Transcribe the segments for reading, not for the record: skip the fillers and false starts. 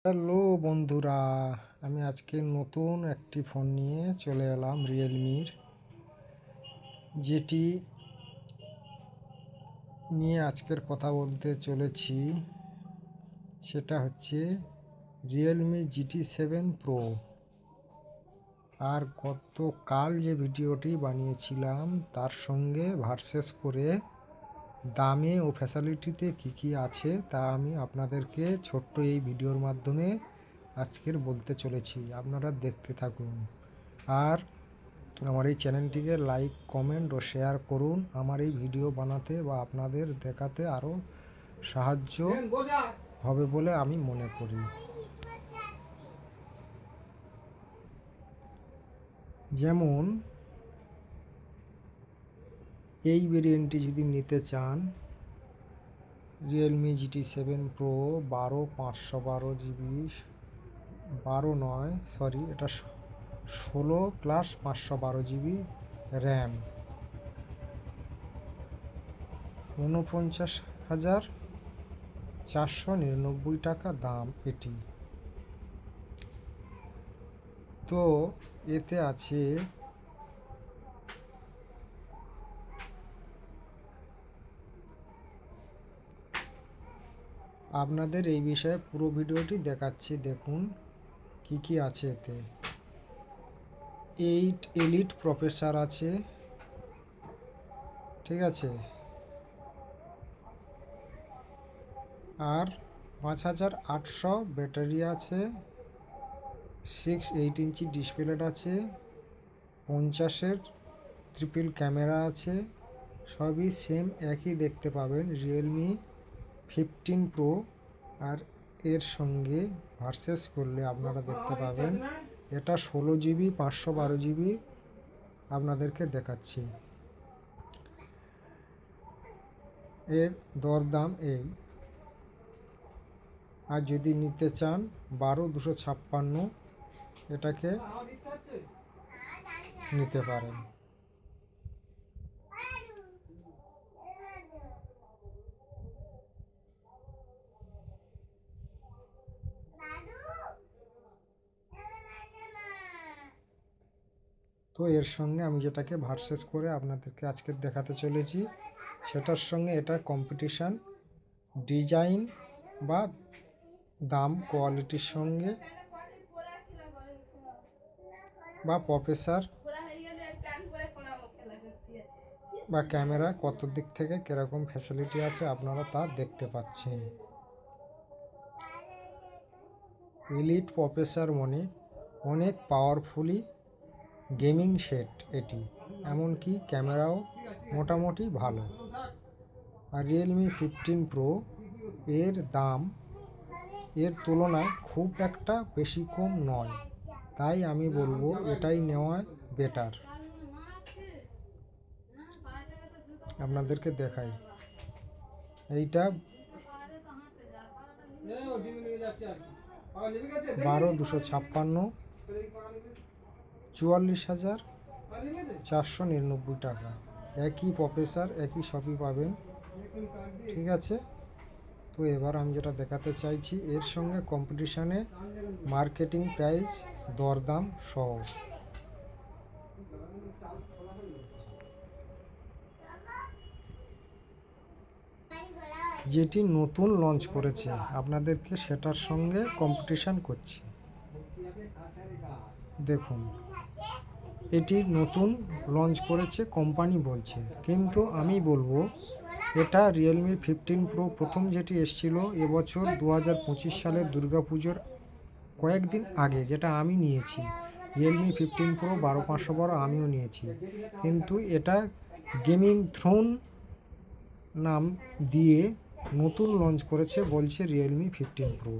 Hello বন্ধুরা, আমি আজকে নতুন একটি ফোন নিয়ে চলে এলাম রিয়েলমির, যেটি নিয়ে আজকের কথা বলতে চলেছি। সেটা হচ্ছে রিয়েলমি GT7 Pro। আর গতকাল যে ভিডিওটি বানিয়েছিলাম তার সঙ্গে ভার্সেস করে দামে ও ফ্যাসিলিটিতে কি আছে তা আমি আপনাদেরকে ছোট্ট এই ভিডিওর মাধ্যমে আজকের বলতে চলেছি। আপনারা দেখতে থাকুন আর আমার এই চ্যানেলটিকে লাইক, কমেন্ট ও শেয়ার করুন। আমার এই ভিডিও বানাতে বা আপনাদের দেখাতে আরও সাহায্য হবে বলে আমি মনে করি। যেমন এই ভেরিয়েন্টটি যদি নিতে চান, Realme GT7 Pro 512GB, 16+512GB RAM, 49,499 টাকা দাম এটি। তো এতে আছে আপনাদের এই বিষয়ে পুরো ভিডিওটি দেখাচ্ছি, দেখুন কি আছে এতে। 8 এলিট প্রসেসর আছে, ঠিক আছে, আর 5800 ব্যাটারি আছে, 6-8 ইঞ্চি ডিসপ্লে আছে, 50-এর ট্রিপল ক্যামেরা আছে। সবই সেম একই দেখতে পাবেন রিয়েলমি 15 Pro। আর এর সঙ্গে ভার্সেস করলে আপনারা দেখতে পাবেন এটা 16GB 512GB আপনাদেরকে দেখাচ্ছি। এর দরদাম এই। আর যদি নিতে চান 12256 এটাকে নিতে পারেন। তো এর সঙ্গে আমি যেটাকে ভার্সেস করে আপনাদেরকে আজকে দেখাতে চলেছি, সেটার সঙ্গে এটা কম্পিটিশান ডিজাইন বা দাম কোয়ালিটির সঙ্গে বা প্রসেসর বা ক্যামেরা কত দিক থেকে কীরকম ফ্যাসিলিটি আছে আপনারা তা দেখতে পাচ্ছেন। এলিট প্রসেসর মানে অনেক পাওয়ারফুলি গেমিং সেট এটি, এমনকি ক্যামেরাও মোটামুটি ভালো। আর রিয়েলমি 15 Pro এর দাম এর তুলনায় খুব একটা বেশি কম নয়, তাই আমি বলবো এটাই নেওয়া বেটার। আপনাদেরকে দেখাই, এইটা 12256, 44,499 টাকা। একই প্রসেসর, একই সবই পাবেন, ঠিক আছে। তো এবার আমি যেটা দেখাতে চাইছি এর সঙ্গে কম্পিটিশানে মার্কেটিং প্রাইস দরদাম সহ। যেটি নতুন লঞ্চ করেছে আপনাদেরকে সেটার সঙ্গে কম্পিটিশান করছি। দেখুন, এটি নতুন লঞ্চ করেছে কোম্পানি বলছে, কিন্তু আমি বলবো এটা রিয়েলমি 15 Pro প্রথম যেটি এসেছিলো এবছর 2025 সালের দুর্গাপুজোর কয়েকদিন আগে, যেটা আমি নিয়েছি রিয়েলমি 15 Pro 12512 আমিও নিয়েছি, কিন্তু এটা গেমিং থ্রোন নাম দিয়ে নতুন লঞ্চ করেছে বলছে রিয়েলমি 15 Pro।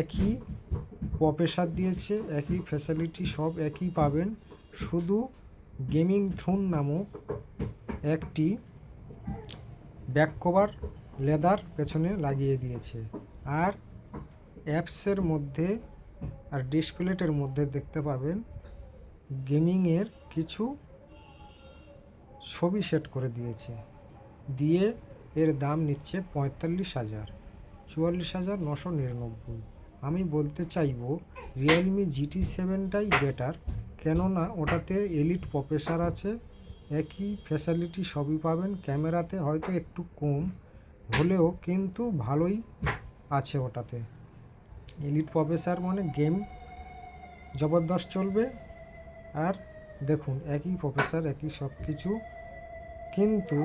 একই প্রসেসর দিয়েছে, একই ফ্যাসিলিটি সব একই পাবেন, শুধু গেমিং থ্রোন নামক একটি ব্যাক কভার লেদার পেছনে লাগিয়ে দিয়েছে। আর অ্যাপসের মধ্যে আর ডিসপ্লেটের মধ্যে দেখতে পাবেন গেমিংয়ের কিছু ছবি সেট করে দিয়েছে, দিয়ে এর দাম নিচ্ছে 45,000, 44,999। আমি বলতে চাইবো রিয়েলমি GT7টাই বেটার, কেননা ওটাতে এলিট প্রসেসর আছে, একই ফ্যাসিলিটি সবই পাবেন। ক্যামেরাতে হয়তো একটু কম হলেও কিন্তু ভালোই আছে ওটাতে। এলিট প্রসেসর মানে গেম জবরদস্ত চলবে। আর দেখুন একই প্রসেসর, একই সব কিছু, কিন্তু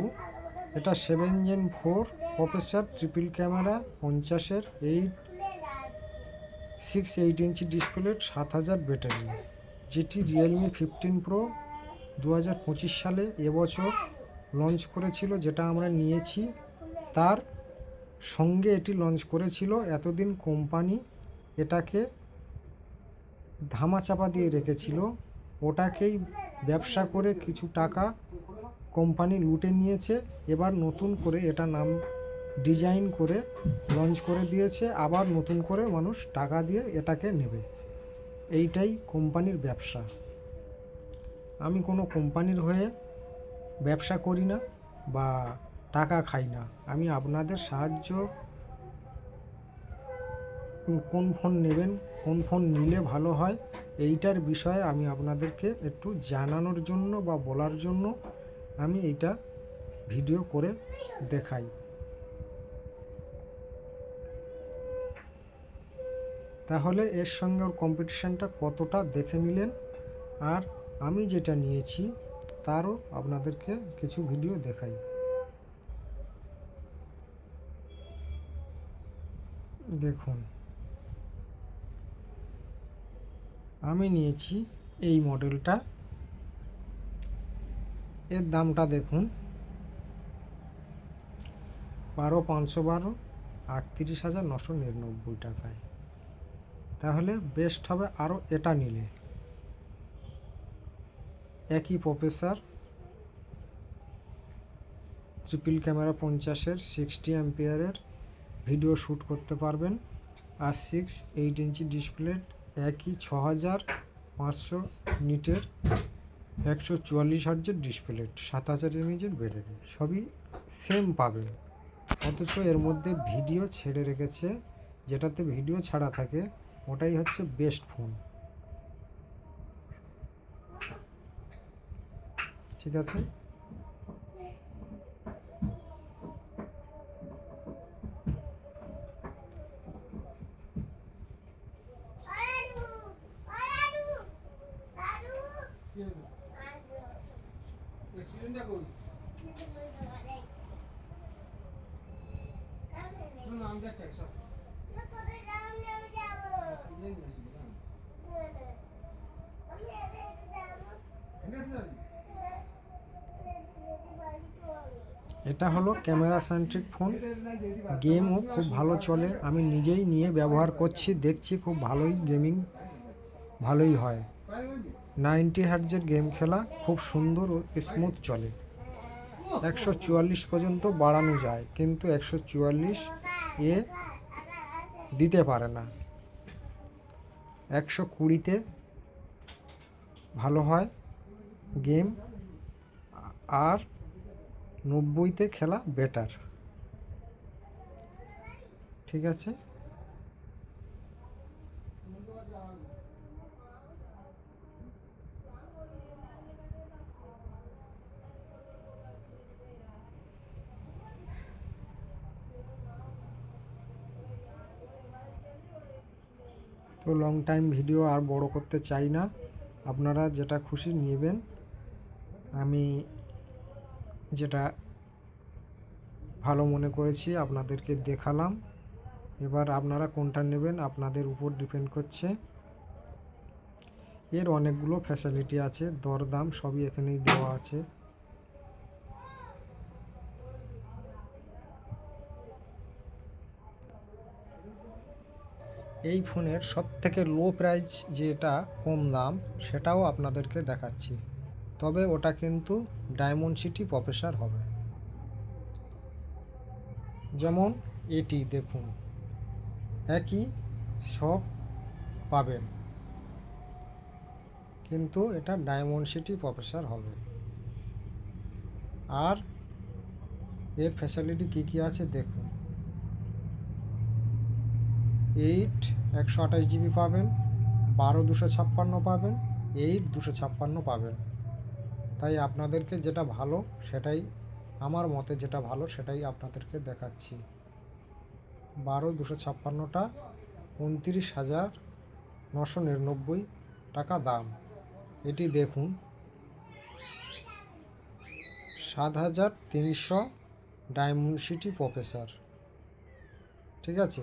এটা 7 Gen 4 processor, triple camera, 50-এর 8 inch display, 7000 battery, যেটি রিয়েলমি 15 প্রো 2025 সালে এবছর লঞ্চ করেছিল, যেটা আমরা নিয়েছি। তার সঙ্গে এটি লঞ্চ করেছিল। এতদিন কোম্পানি এটাকে ধামাচাপা দিয়ে রেখেছিল, ওটাকেই ব্যবসা করে কিছু টাকা কোম্পানি লুটে নিয়েছে। এবার নতুন করে এটা নাম ডিজাইন করে লঞ্চ করে দিয়েছে, আবার নতুন করে মানুষ টাকা দিয়ে এটাকে নেবে। এইটাই কোম্পানির ব্যবসা। আমি কোনো কোম্পানির হয়ে ব্যবসা করি না বা টাকা খাই না। আমি আপনাদের সাহায্য, কোন ফোন নেবেন, কোন ফোন নিলে ভালো হয়, এইটার বিষয়ে আমি আপনাদেরকে একটু জানানোর জন্য বা বলার জন্য আমি এইটা ভিডিও করে দেখাই। তাহলে এর সঙ্গে ওর কম্পিটিশানটা কতটা দেখে নিলেন। আর আমি যেটা নিয়েছি তারও আপনাদেরকে কিছু ভিডিও দেখাই। দেখুন, আমি নিয়েছি এই মডেলটা। এর দামটা দেখুন, 12,512, 38,999 টাকায়। তাহলে বেস্ট হবে আরও এটা নিলে। একই প্রসেসর, ট্রিপল ক্যামেরা, 50-এর 60 অ্যাম্পিয়ারের ভিডিও শ্যুট করতে পারবেন। আর 8 ইঞ্চি ডিসপ্লে, একই 6500 নিটের 144 হার্জের ডিসপ্লে, 7000 mAh ব্যাটারি, সবই সেম পাবেন। অথচ এর মধ্যে ভিডিও ছেড়ে রেখেছে, যেটাতে ভিডিও ছাড়া থাকে ওটাই হচ্ছে বেস্ট ফোন। ঠিক আছে, এটা হলো ক্যামেরা সেন্ট্রিক ফোন, গেমও খুব ভালো চলে। আমি নিজেই নিয়ে ব্যবহার করছি, দেখছি খুব ভালোই গেমিং ভালোই হয়। 90 হার্টজের গেম খেলা খুব সুন্দর ও স্মুথ চলে। 144 পর্যন্ত বাড়ানো যায়, কিন্তু 144 এ দিতে পারে না। 120-তে ভালো হয় গেম, আর 90-তে খেলা বেটার। ঠিক আছে, তো লং টাইম ভিডিও আর বড় করতে চাই না, আপনারা যেটা খুশি নেবেন। আমি যেটা ভালো মনে করেছি আপনাদেরকে দেখালাম। এবার আপনারা কোনটা নেবেন আপনাদের উপর ডিপেন্ড করছে। এর অনেকগুলো ফ্যাসিলিটি আছে, দরদাম সবই এখানেই দেওয়া আছে। এই ফোনের সবথেকে লো প্রাইস যেটা কম দাম, সেটাও আপনাদেরকে দেখাচ্ছি। তবে ওটা কিন্তু ডায়মন্ডসিটি প্রসেসর হবে। যেমন এটি দেখুন, একই সব পাবেন, কিন্তু এটা ডায়মন্ডসিটি প্রসেসর হবে। আর এর ফ্যাসিলিটি কী কী আছে দেখুন, 8 128 জিবি পাবেন, 12 256 পাবেন, 8 256 পাবেন। তাই আপনাদেরকে যেটা ভালো সেটাই, আমার মতে যেটা ভালো সেটাই আপনাদেরকে দেখাচ্ছি। 12 256টা 29,999 টাকা দাম। এটি দেখুন 7300 ডায়মন্ডসিটি প্রসেসর, ঠিক আছে।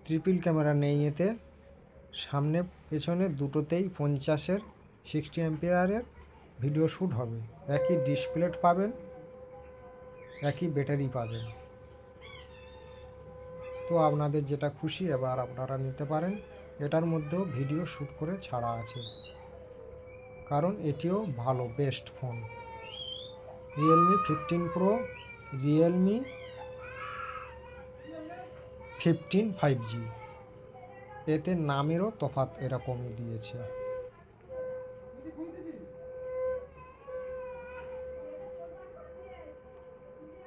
ট্রিপল ক্যামেরা নেই এতে, সামনে পেছনে দুটোতেই 50-এর 60 অ্যাম্পিয়ারের ভিডিও শ্যুট হবে। একই ডিসপ্লে পাবেন, একই ব্যাটারি পাবেন। তো আপনাদের যেটা খুশি এবার আপনারা নিতে পারেন। এটার মধ্যেও ভিডিও শ্যুট করে ছাড়া আছে, কারণ এটিও ভালো best phone. Realme 15 pro, Realme 15 5G, এতে নামেরও তফাৎ এরকমই দিয়েছে।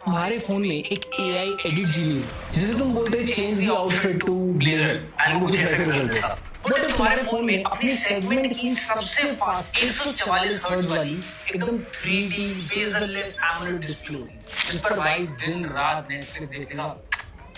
तुम्हारे फोन में एक AI एडिट जीनी है जिसे तुम बोलते change the outfit to blazer and कुछ ऐसे रिजल्ट देगा। बट तुम्हारे फोन में अपने सेगमेंट की सबसे फास्ट 144 हर्ट्ज वाली एकदम 3D बेजरलेस एमोलेड डिस्प्ले होगी, जिस पर भाई दिन रात नेटफ्लिक्स देखेगा,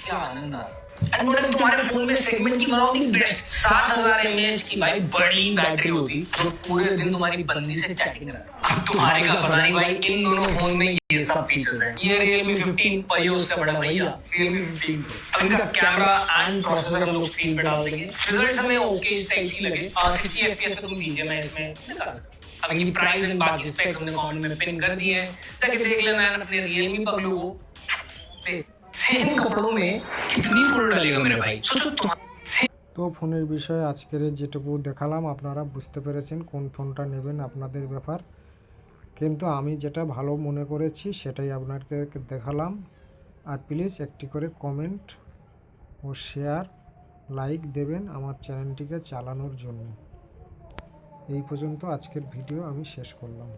क्या आनंद आता है। एंड मतलब तुम्हारे फोन में सेगमेंट की बनाओ दी बेस्ट 7000 mAh की भाई बर्लिन बैटरी होती जो पूरे दिन तुम्हारी बंदी से चैटिंग करती। अब तुम्हारे का पता नहीं भाई इन दोनों फोन में ये सब फीचर्स हैं। ये Realme 15 पर ये उसका बड़ा भैया Realme 15 Pro। अब इनका कैमरा एंड प्रोसेसर हम लोग स्क्रीन पे डाल देंगे। रिजल्ट्स हमें ओके टाइप ही लगे, 60 FPS तक तुम दीजिए, मैं इसमें दिखा सकता हूं। अब इनकी प्राइस एंड बाकी स्पेक्स हमने कमेंट में पिन कर दिए हैं, जाके देख लेना है अपने Realme पगलू को। सेम कपड़ों में कितनी फोटो डालेगा मेरे भाई, सोचो तुम। তো ফোনের বিষয়ে আজকের যেটুকু দেখালাম আপনারা বুঝতে পেরেছেন কোন ফোনটা নেবেন আপনাদের ব্যাপার। কিন্তু আমি যেটা ভালো মনে করেছি সেটাই আপনাকে দেখালাম। আর প্লিজ একটি করে কমেন্ট ও শেয়ার লাইক দেবেন আমার চ্যানেলটিকে চালানোর জন্য। এই পর্যন্ত আজকের ভিডিও আমি শেষ করলাম।